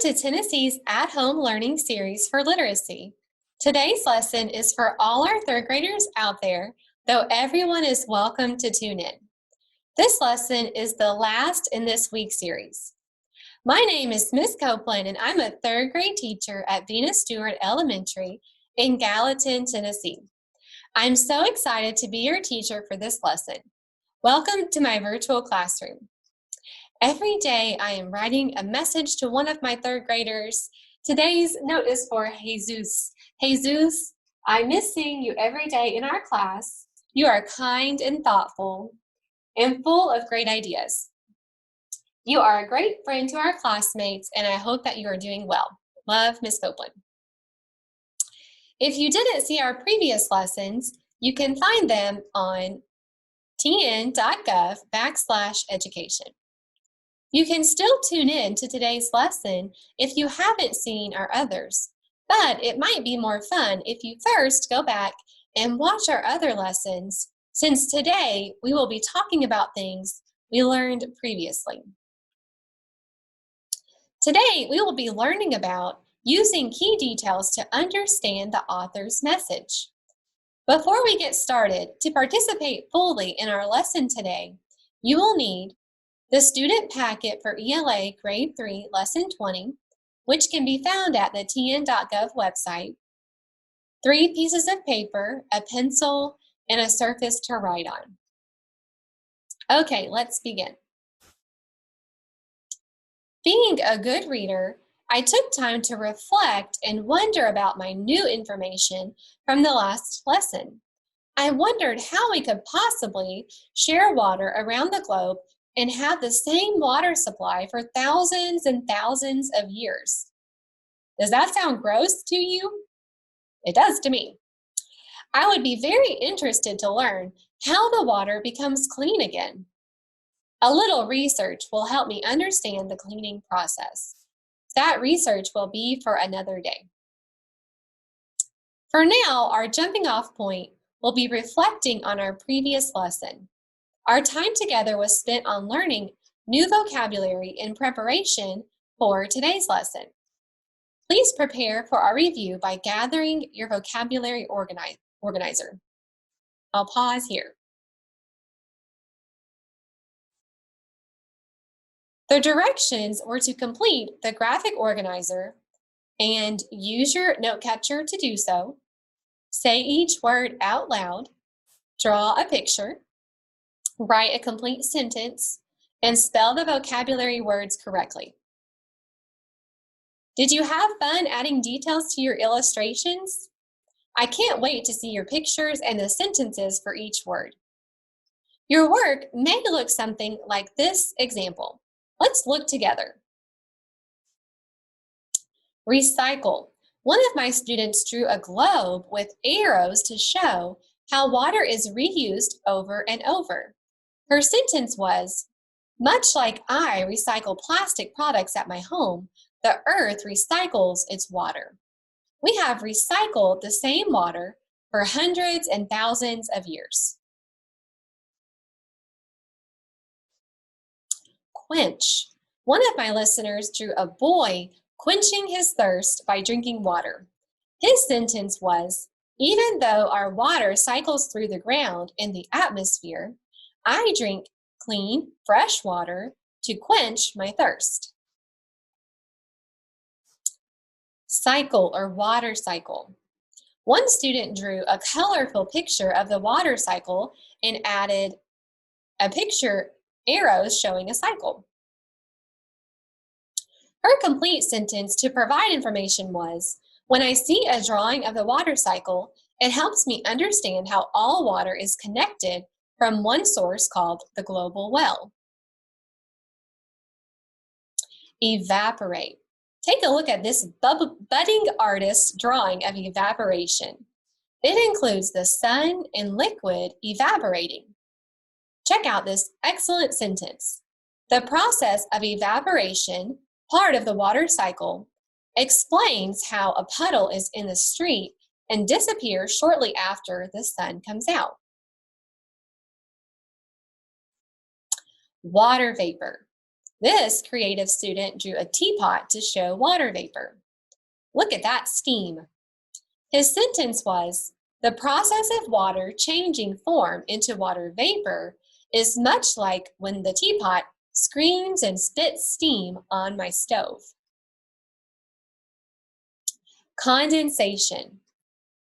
to Tennessee's at-home learning series for literacy. Today's lesson is for all our third graders out there, though everyone is welcome to tune in. This lesson is the last in this week's series. My name is Miss Copeland, and I'm a third grade teacher at Venus Stewart Elementary in Gallatin, Tennessee. I'm so excited to be your teacher for this lesson. Welcome to my virtual classroom. Every day I am writing a message to one of my third graders. Today's note is for Jesus. Jesus, I miss seeing you every day in our class. You are kind and thoughtful and full of great ideas. You are a great friend to our classmates, and I hope that you are doing well. Love, Miss Copeland. If you didn't see our previous lessons, you can find them on tn.gov/education. You can still tune in to today's lesson if you haven't seen our others, but it might be more fun if you first go back and watch our other lessons, since today we will be talking about things we learned previously. Today we will be learning about using key details to understand the author's message. Before we get started, to participate fully in our lesson today, you will need the student packet for ELA Grade 3 Lesson 20, which can be found at the tn.gov website, 3 pieces of paper, a pencil, and a surface to write on. Okay, let's begin. Being a good reader, I took time to reflect and wonder about my new information from the last lesson. I wondered how we could possibly share water around the globe and have the same water supply for thousands and thousands of years. Does that sound gross to you? It does to me. I would be very interested to learn how the water becomes clean again. A little research will help me understand the cleaning process. That research will be for another day. For now, our jumping off point will be reflecting on our previous lesson. Our time together was spent on learning new vocabulary in preparation for today's lesson. Please prepare for our review by gathering your vocabulary organizer. I'll pause here. The directions were to complete the graphic organizer and use your note catcher to do so, say each word out loud, draw a picture, write a complete sentence, and spell the vocabulary words correctly. Did you have fun adding details to your illustrations? I can't wait to see your pictures and the sentences for each word. Your work may look something like this example. Let's look together. Recycle. One of my students drew a globe with arrows to show how water is reused over and over. Her sentence was, much like I recycle plastic products at my home, the earth recycles its water. We have recycled the same water for hundreds and thousands of years. Quench. One of my listeners drew a boy quenching his thirst by drinking water. His sentence was, even though our water cycles through the ground in the atmosphere, I drink clean, fresh water to quench my thirst. Cycle or water cycle. One student drew a colorful picture of the water cycle and added a picture arrows showing a cycle. Her complete sentence to provide information was, when I see a drawing of the water cycle, it helps me understand how all water is connected from one source called the global well. Evaporate. Take a look at this budding artist's drawing of evaporation. It includes the sun and liquid evaporating. Check out this excellent sentence. The process of evaporation, part of the water cycle, explains how a puddle is in the street and disappears shortly after the sun comes out. Water vapor. This creative student drew a teapot to show water vapor. Look at that steam. His sentence was, "The process of water changing form into water vapor is much like when the teapot screams and spits steam on my stove." Condensation.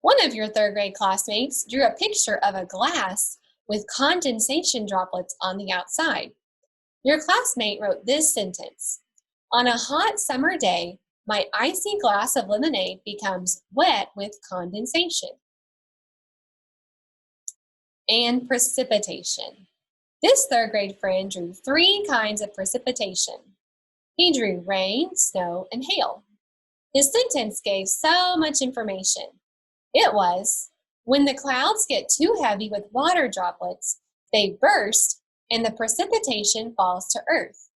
One of your third grade classmates drew a picture of a glass with condensation droplets on the outside. Your classmate wrote this sentence: "On a hot summer day, my icy glass of lemonade becomes wet with condensation." And precipitation. This third grade friend drew 3 kinds of precipitation. He drew rain, snow, and hail. His sentence gave so much information. It was, "When the clouds get too heavy with water droplets, they burst and the precipitation falls to earth."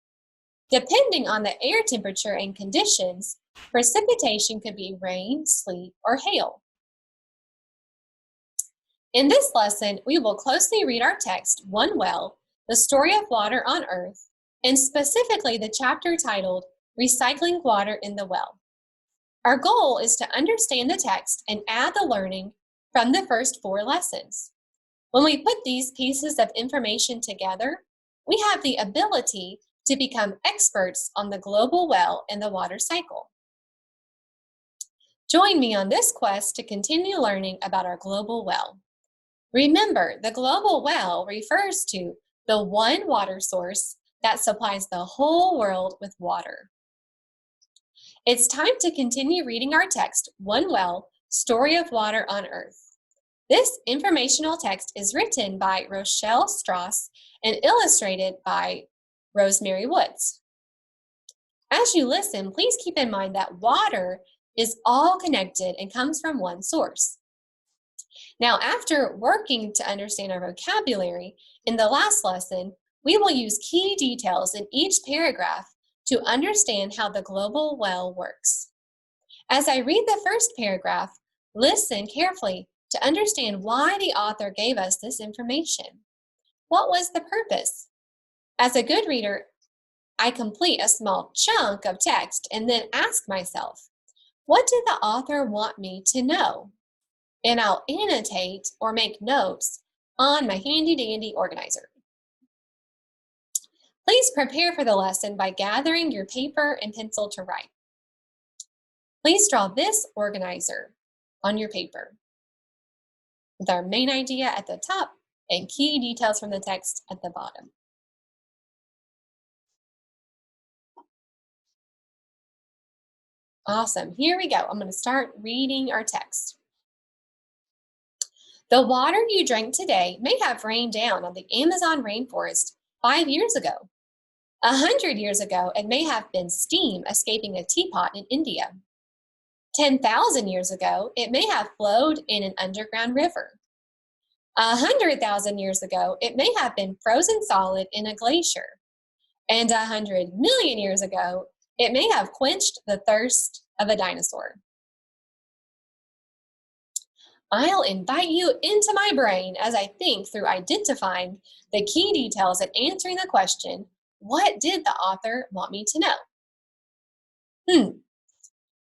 Depending on the air temperature and conditions, precipitation could be rain, sleet, or hail. In this lesson, we will closely read our text, One Well, the Story of Water on Earth, and specifically the chapter titled Recycling Water in the Well. Our goal is to understand the text and add the learning from the first 4 lessons. When we put these pieces of information together, we have the ability to become experts on the global well and the water cycle. Join me on this quest to continue learning about our global well. Remember, the global well refers to the one water source that supplies the whole world with water. It's time to continue reading our text, One Well, Story of Water on Earth. This informational text is written by Rochelle Strauss and illustrated by Rosemary Woods. As you listen, please keep in mind that water is all connected and comes from one source. Now, after working to understand our vocabulary, in the last lesson, we will use key details in each paragraph to understand how the global well works. As I read the first paragraph, listen carefully to understand why the author gave us this information. What was the purpose? As a good reader, I complete a small chunk of text and then ask myself, what did the author want me to know? And I'll annotate or make notes on my handy-dandy organizer. Please prepare for the lesson by gathering your paper and pencil to write. Please draw this organizer on your paper with our main idea at the top and key details from the text at the bottom. Awesome, here we go. I'm going to start reading our text. The water you drank today may have rained down on the Amazon rainforest 5 years ago. 100 years ago, it may have been steam escaping a teapot in India. 10,000 years ago, it may have flowed in an underground river. 100,000 years ago, it may have been frozen solid in a glacier. And 100 million years ago, it may have quenched the thirst of a dinosaur. I'll invite you into my brain as I think through identifying the key details and answering the question, what did the author want me to know?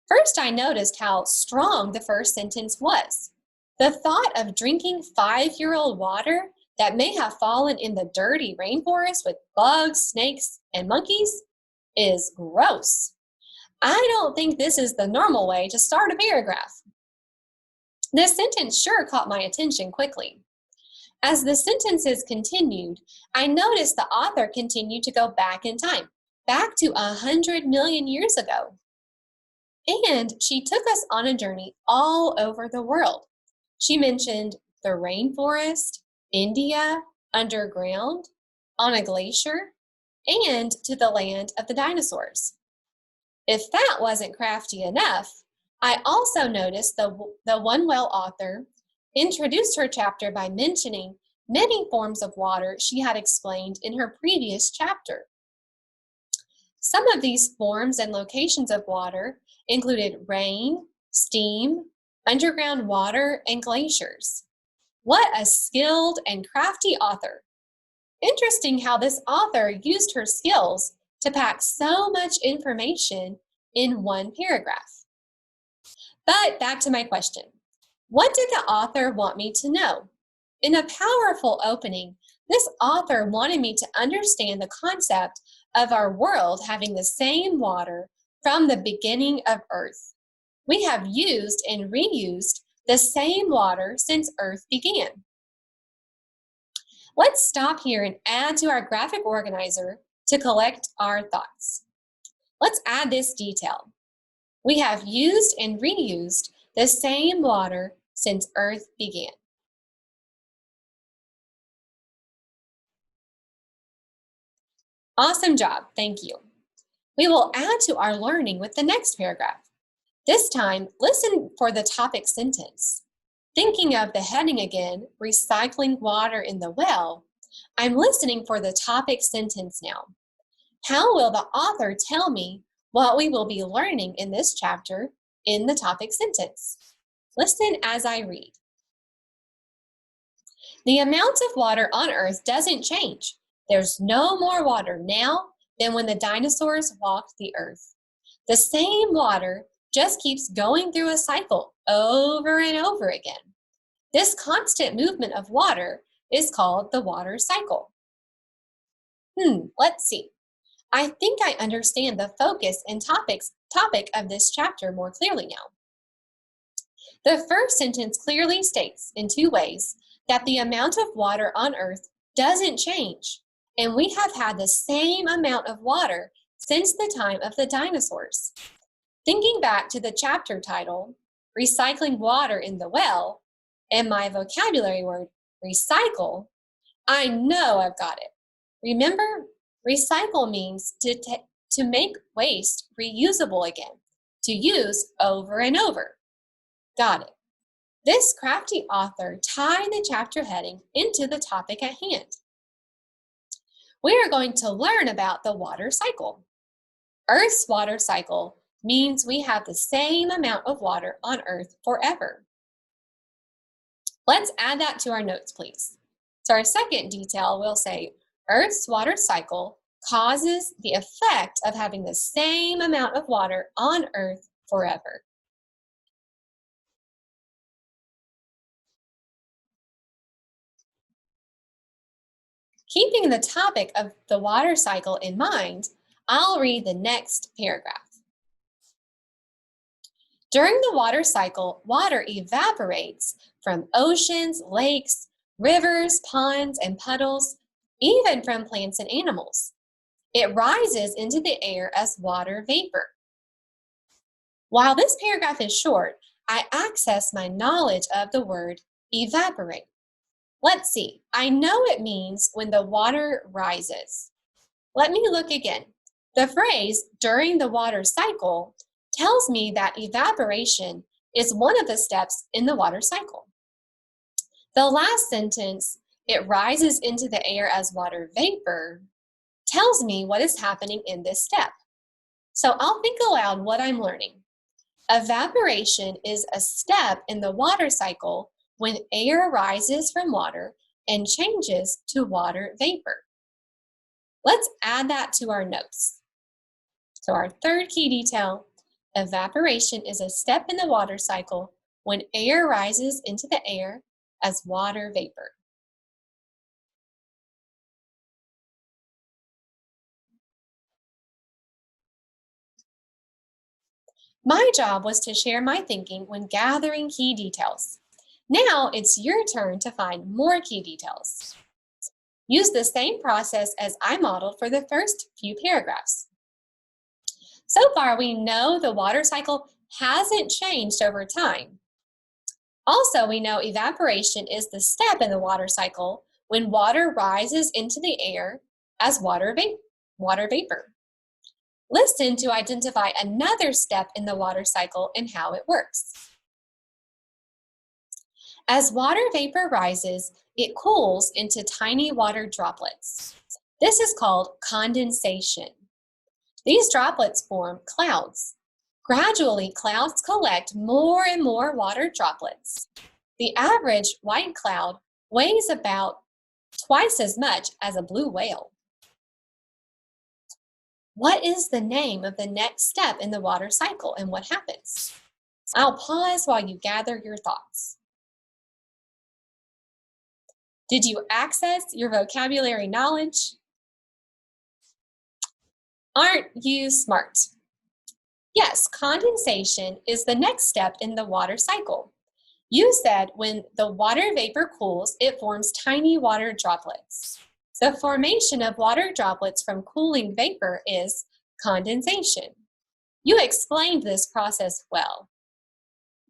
First, I noticed how strong the first sentence was. The thought of drinking 5-year-old water that may have fallen in the dirty rainforest with bugs, snakes, and monkeys is gross. I don't think this is the normal way to start a paragraph. This sentence sure caught my attention quickly. As the sentences continued, I noticed the author continued to go back in time, back to 100 million years ago. And she took us on a journey all over the world. She mentioned the rainforest, India, underground, on a glacier, and to the land of the dinosaurs. If that wasn't crafty enough, I also noticed the One Well author introduced her chapter by mentioning many forms of water she had explained in her previous chapter. Some of these forms and locations of water included rain, steam, underground water, and glaciers. What a skilled and crafty author! Interesting how this author used her skills to pack so much information in one paragraph. But back to my question. What did the author want me to know? In a powerful opening, this author wanted me to understand the concept of our world having the same water from the beginning of Earth. We have used and reused the same water since Earth began. Let's stop here and add to our graphic organizer to collect our thoughts. Let's add this detail. We have used and reused the same water since Earth began. Awesome job, thank you. We will add to our learning with the next paragraph. This time, listen for the topic sentence. Thinking of the heading again, recycling water in the well, I'm listening for the topic sentence now. How will the author tell me what we will be learning in this chapter in the topic sentence? Listen as I read. The amount of water on Earth doesn't change. There's no more water now than when the dinosaurs walked the Earth. The same water just keeps going through a cycle over and over again. This constant movement of water is called the water cycle. Let's see. I think I understand the focus and topic of this chapter more clearly now. The first sentence clearly states in two ways that the amount of water on Earth doesn't change, and we have had the same amount of water since the time of the dinosaurs. Thinking back to the chapter title, Recycling Water in the Well, and my vocabulary word, recycle, I know I've got it. Remember, recycle means to make waste reusable again, to use over and over. Got it. This crafty author tied the chapter heading into the topic at hand. We are going to learn about the water cycle. Earth's water cycle means we have the same amount of water on Earth forever. Let's add that to our notes, please. So our second detail will say, Earth's water cycle causes the effect of having the same amount of water on Earth forever. Keeping the topic of the water cycle in mind, I'll read the next paragraph. During the water cycle, water evaporates from oceans, lakes, rivers, ponds, and puddles, even from plants and animals. It rises into the air as water vapor. While this paragraph is short, I access my knowledge of the word evaporate. Let's see, I know it means when the water rises. Let me look again. The phrase, during the water cycle, tells me that evaporation is one of the steps in the water cycle. The last sentence, it rises into the air as water vapor, tells me what is happening in this step. So I'll think aloud what I'm learning. Evaporation is a step in the water cycle when air rises from water and changes to water vapor. Let's add that to our notes. So our third key detail, evaporation is a step in the water cycle when air rises into the air as water vapor. My job was to share my thinking when gathering key details. Now it's your turn to find more key details. Use the same process as I modeled for the first few paragraphs. So far, we know the water cycle hasn't changed over time. Also, we know evaporation is the step in the water cycle when water rises into the air as water vapor. Listen to identify another step in the water cycle and how it works. As water vapor rises, it cools into tiny water droplets. This is called condensation. These droplets form clouds. Gradually, clouds collect more and more water droplets. The average white cloud weighs about twice as much as a blue whale. What is the name of the next step in the water cycle and what happens? I'll pause while you gather your thoughts. Did you access your vocabulary knowledge? Aren't you smart? Yes, condensation is the next step in the water cycle. You said when the water vapor cools, it forms tiny water droplets. The formation of water droplets from cooling vapor is condensation. You explained this process well.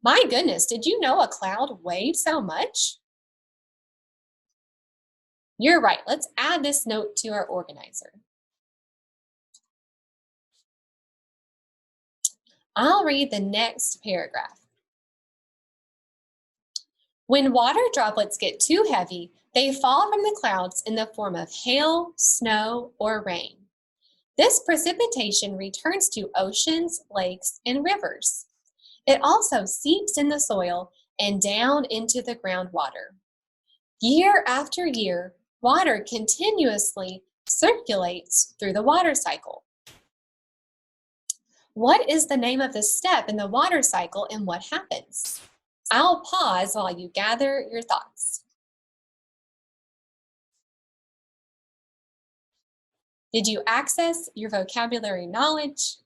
My goodness, did you know a cloud weighed so much? You're right. Let's add this note to our organizer. I'll read the next paragraph. When water droplets get too heavy, they fall from the clouds in the form of hail, snow, or rain. This precipitation returns to oceans, lakes, and rivers. It also seeps in the soil and down into the groundwater. Year after year, water continuously circulates through the water cycle. What is the name of the step in the water cycle and what happens? I'll pause while you gather your thoughts. Did you access your vocabulary knowledge?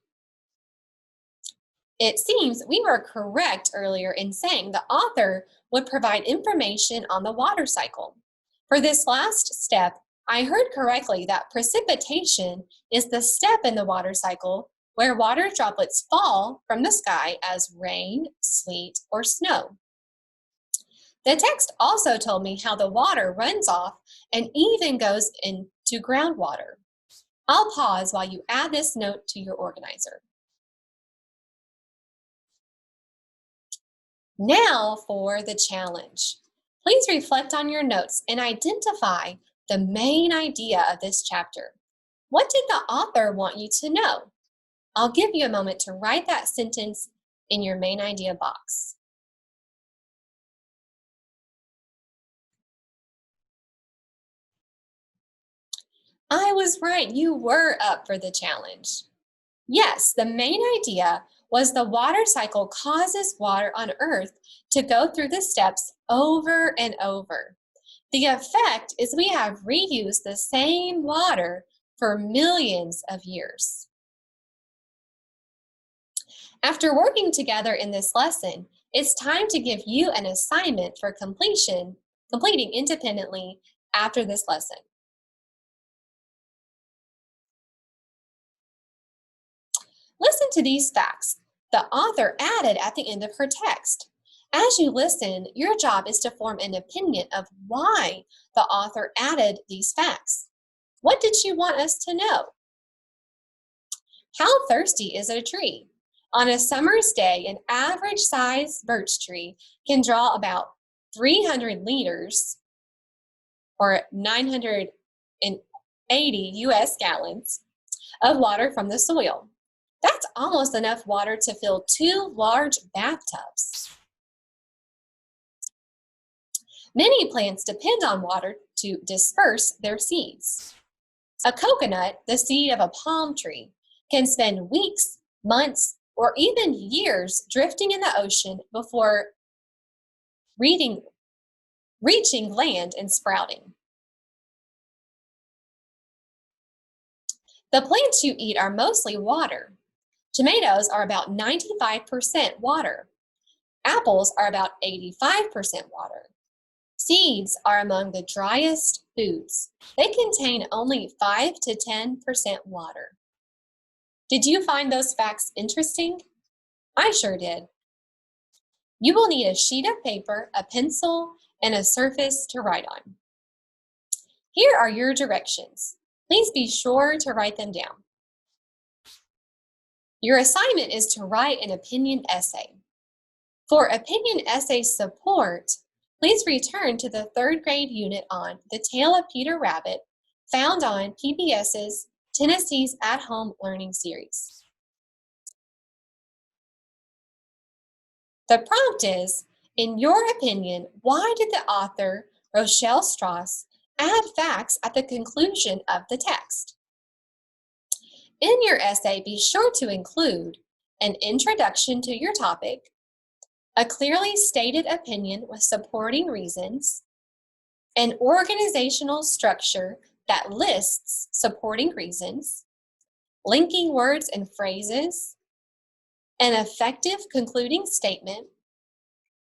It seems we were correct earlier in saying the author would provide information on the water cycle. For this last step, I heard correctly that precipitation is the step in the water cycle where water droplets fall from the sky as rain, sleet, or snow. The text also told me how the water runs off and even goes into groundwater. I'll pause while you add this note to your organizer. Now for the challenge. Please reflect on your notes and identify the main idea of this chapter. What did the author want you to know? I'll give you a moment to write that sentence in your main idea box. I was right, you were up for the challenge. Yes, the main idea was the water cycle causes water on Earth to go through the steps over and over. The effect is we have reused the same water for millions of years. After working together in this lesson, it's time to give you an assignment for completing independently after this lesson. Listen to these facts the author added at the end of her text. As you listen, your job is to form an opinion of why the author added these facts. What did she want us to know? How thirsty is a tree? On a summer's day, an average-sized birch tree can draw about 300 liters or 980 US gallons of water from the soil. That's almost enough water to fill 2 large bathtubs. Many plants depend on water to disperse their seeds. A coconut, the seed of a palm tree, can spend weeks, months, or even years drifting in the ocean before reaching land and sprouting. The plants you eat are mostly water. Tomatoes are about 95% water. Apples are about 85% water. Seeds are among the driest foods. They contain only 5 to 10% water. Did you find those facts interesting? I sure did. You will need a sheet of paper, a pencil, and a surface to write on. Here are your directions. Please be sure to write them down. Your assignment is to write an opinion essay. For opinion essay support, please return to the 3rd grade unit on The Tale of Peter Rabbit, found on PBS's Tennessee's At-Home Learning Series. The prompt is, in your opinion, why did the author, Rochelle Strauss, add facts at the conclusion of the text? In your essay, be sure to include an introduction to your topic, a clearly stated opinion with supporting reasons, an organizational structure that lists supporting reasons, linking words and phrases, an effective concluding statement,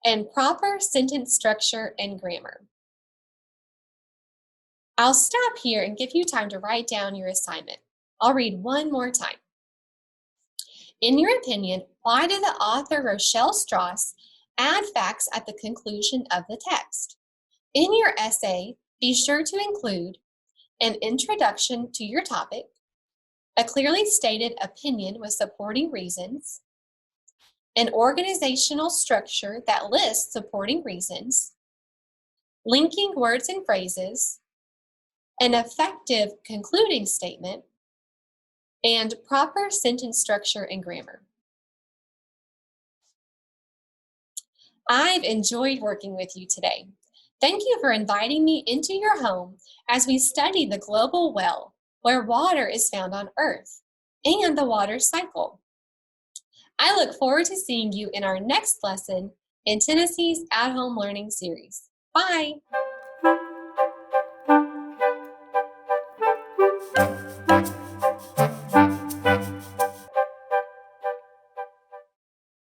and proper sentence structure and grammar. I'll stop here and give you time to write down your assignment. I'll read one more time. In your opinion, why did the author Rochelle Strauss add facts at the conclusion of the text? In your essay, be sure to include an introduction to your topic, a clearly stated opinion with supporting reasons, an organizational structure that lists supporting reasons, linking words and phrases, an effective concluding statement, and proper sentence structure and grammar. I've enjoyed working with you today. Thank you for inviting me into your home as we study the global well, where water is found on Earth, and the water cycle. I look forward to seeing you in our next lesson in Tennessee's At Home Learning series. Bye!